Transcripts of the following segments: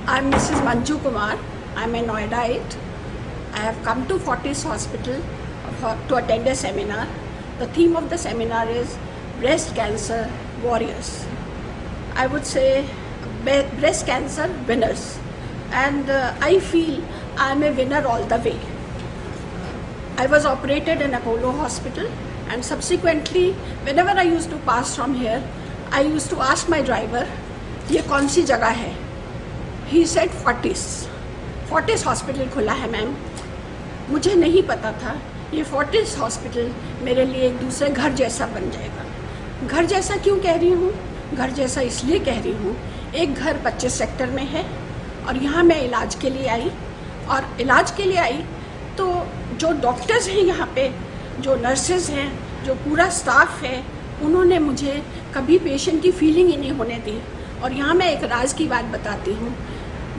I'm Mrs. Manju Kumar. I'm a Noidaite. I have come to Fortis Hospital to attend a seminar. The theme of the seminar is Breast Cancer Warriors. I would say breast cancer winners. And I feel I am a winner all the way. I was operated in Apollo Hospital, and subsequently whenever I used to pass from here, I used to ask my driver, ये कौन सी जगह है? He said Fortis hospital खुला है ma'am. मुझे नहीं पता था ये Fortis हॉस्पिटल मेरे लिए एक दूसरे घर जैसा बन जाएगा। घर जैसा क्यों कह रही हूँ? घर जैसा इसलिए कह रही हूँ, एक घर 25 सेक्टर में है और यहाँ मैं इलाज के लिए आई। और इलाज के लिए आई तो जो डॉक्टर्स हैं यहाँ पे, जो नर्सेज हैं, जो पूरा स्टाफ है, उन्होंने मुझे कभी पेशेंट की फीलिंग ही नहीं होने दी। और यहाँ मैं एक राज की बात बताती हूँ,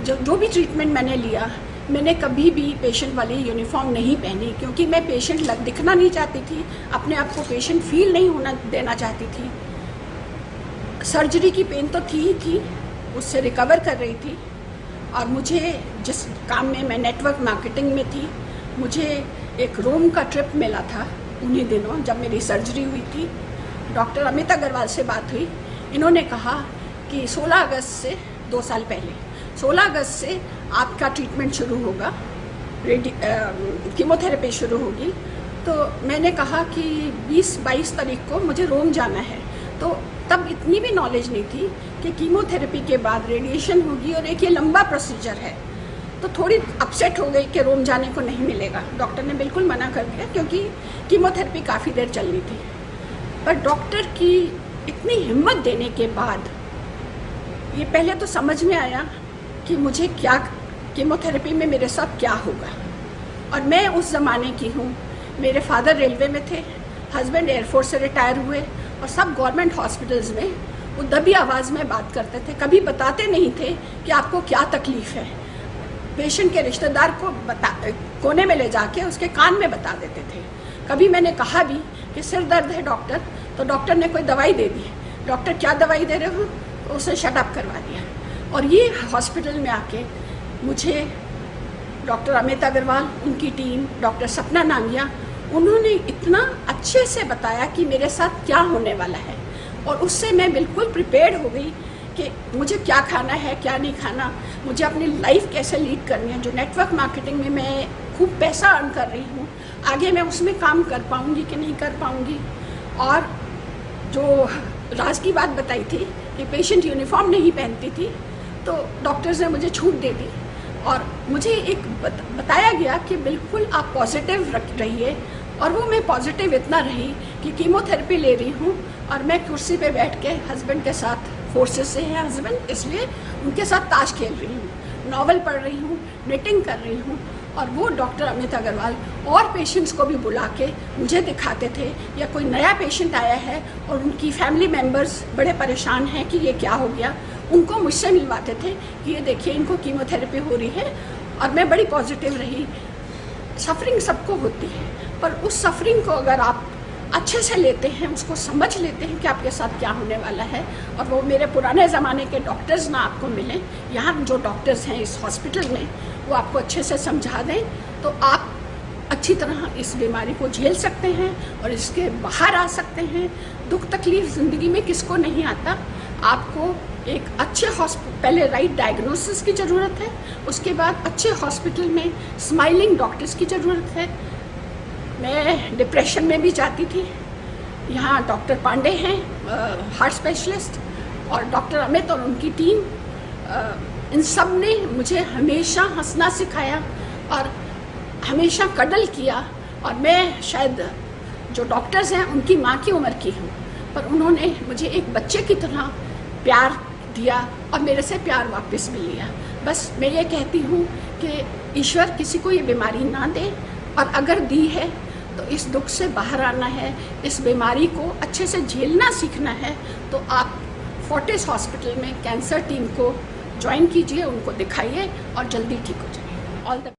जो भी ट्रीटमेंट मैंने लिया, मैंने कभी भी पेशेंट वाली यूनिफॉर्म नहीं पहनी, क्योंकि मैं पेशेंट दिखना नहीं चाहती थी, अपने आप को पेशेंट फील नहीं होना देना चाहती थी। सर्जरी की पेन तो थी ही थी, उससे रिकवर कर रही थी। और मुझे जिस काम में मैं नेटवर्क मार्केटिंग में थी, मुझे एक रोम का ट्रिप मिला था उन्हीं दिनों जब मेरी सर्जरी हुई थी। डॉक्टर अमित अग्रवाल से बात हुई। इन्होंने कहा कि 16 अगस्त से 2 साल पहले 16 अगस्त से आपका ट्रीटमेंट शुरू होगा, कीमोथेरेपी शुरू होगी। तो मैंने कहा कि 20-22 तारीख को मुझे रोम जाना है। तो तब इतनी भी नॉलेज नहीं थी कि कीमोथेरेपी के बाद रेडिएशन होगी और एक ये लंबा प्रोसीजर है। तो थोड़ी अपसेट हो गई कि रोम जाने को नहीं मिलेगा। डॉक्टर ने बिल्कुल मना कर दिया, क्योंकि कीमोथेरेपी काफ़ी देर चलनी थी। पर डॉक्टर की इतनी हिम्मत देने के बाद ये पहले तो समझ में आया कि मुझे क्या कीमोथेरेपी में मेरे साथ क्या होगा। और मैं उस ज़माने की हूँ, मेरे फादर रेलवे में थे, हस्बैंड एयरफोर्स से रिटायर हुए, और सब गवर्नमेंट हॉस्पिटल्स में वो दबी आवाज़ में बात करते थे। कभी बताते नहीं थे कि आपको क्या तकलीफ़ है। पेशेंट के रिश्तेदार को कोने में ले जाके उसके कान में बता देते थे। कभी मैंने कहा भी कि सिर दर्द है डॉक्टर, तो डॉक्टर ने कोई दवाई दे दी। डॉक्टर क्या दवाई दे रहे हो? तो उसे शट अप करवा दिया। और ये हॉस्पिटल में आके मुझे डॉक्टर अमित अग्रवाल, उनकी टीम, डॉक्टर सपना नांगिया, उन्होंने इतना अच्छे से बताया कि मेरे साथ क्या होने वाला है। और उससे मैं बिल्कुल प्रिपेयर्ड हो गई कि मुझे क्या खाना है, क्या नहीं खाना, मुझे अपनी लाइफ कैसे लीड करनी है। जो नेटवर्क मार्केटिंग में मैं खूब पैसा अर्न कर रही हूँ, आगे मैं उसमें काम कर पाऊँगी कि नहीं कर पाऊँगी। और जो राज की बात बताई थी कि पेशेंट यूनिफॉर्म नहीं पहनती थी, तो डॉक्टर्स ने मुझे छूट दे दी। और मुझे एक बताया गया कि बिल्कुल आप पॉजिटिव रहिए। और वो मैं पॉजिटिव इतना रही कि कीमोथेरेपी ले रही हूँ और मैं कुर्सी पे बैठ के हस्बैंड के साथ, फोर्सेस से हैं हस्बैंड, इसलिए उनके साथ ताश खेल रही हूँ, नावल पढ़ रही हूँ, निटिंग कर रही हूँ। और वो डॉक्टर अमित अग्रवाल और पेशेंट्स को भी बुला के मुझे दिखाते थे, या कोई नया पेशेंट आया है और उनकी फैमिली मेम्बर्स बड़े परेशान हैं कि ये क्या हो गया, उनको मुझसे मिलवाते थे कि ये देखिए इनको कीमोथेरेपी हो रही है। और मैं बड़ी पॉजिटिव रही। सफरिंग सबको होती है, पर उस सफरिंग को अगर आप अच्छे से लेते हैं, उसको समझ लेते हैं कि आपके साथ क्या होने वाला है, और वो मेरे पुराने ज़माने के डॉक्टर्स ना आपको मिलें, यहाँ जो डॉक्टर्स हैं इस हॉस्पिटल में, वो आपको अच्छे से समझा दें, तो आप अच्छी तरह इस बीमारी को झेल सकते हैं और इसके बाहर आ सकते हैं। दुख तकलीफ ज़िंदगी में किसको नहीं आता। आपको एक अच्छे पहले राइट डायग्नोसिस की ज़रूरत है, उसके बाद अच्छे हॉस्पिटल में स्माइलिंग डॉक्टर्स की ज़रूरत है। मैं डिप्रेशन में भी जाती थी। यहाँ डॉक्टर पांडे हैं, हार्ट स्पेशलिस्ट, और डॉक्टर अमित और उनकी टीम, इन सब ने मुझे हमेशा हंसना सिखाया और हमेशा कदल किया। और मैं शायद जो डॉक्टर्स हैं उनकी माँ की उम्र की हूँ, पर उन्होंने मुझे एक बच्चे की तरह प्यार दिया और मेरे से प्यार वापस भी लिया। बस मैं ये कहती हूँ कि ईश्वर किसी को ये बीमारी ना दे, और अगर दी है तो इस दुख से बाहर आना है, इस बीमारी को अच्छे से झेलना सीखना है। तो आप फोर्टिस हॉस्पिटल में कैंसर टीम को ज्वाइन कीजिए, उनको दिखाइए और जल्दी ठीक हो जाइए। All the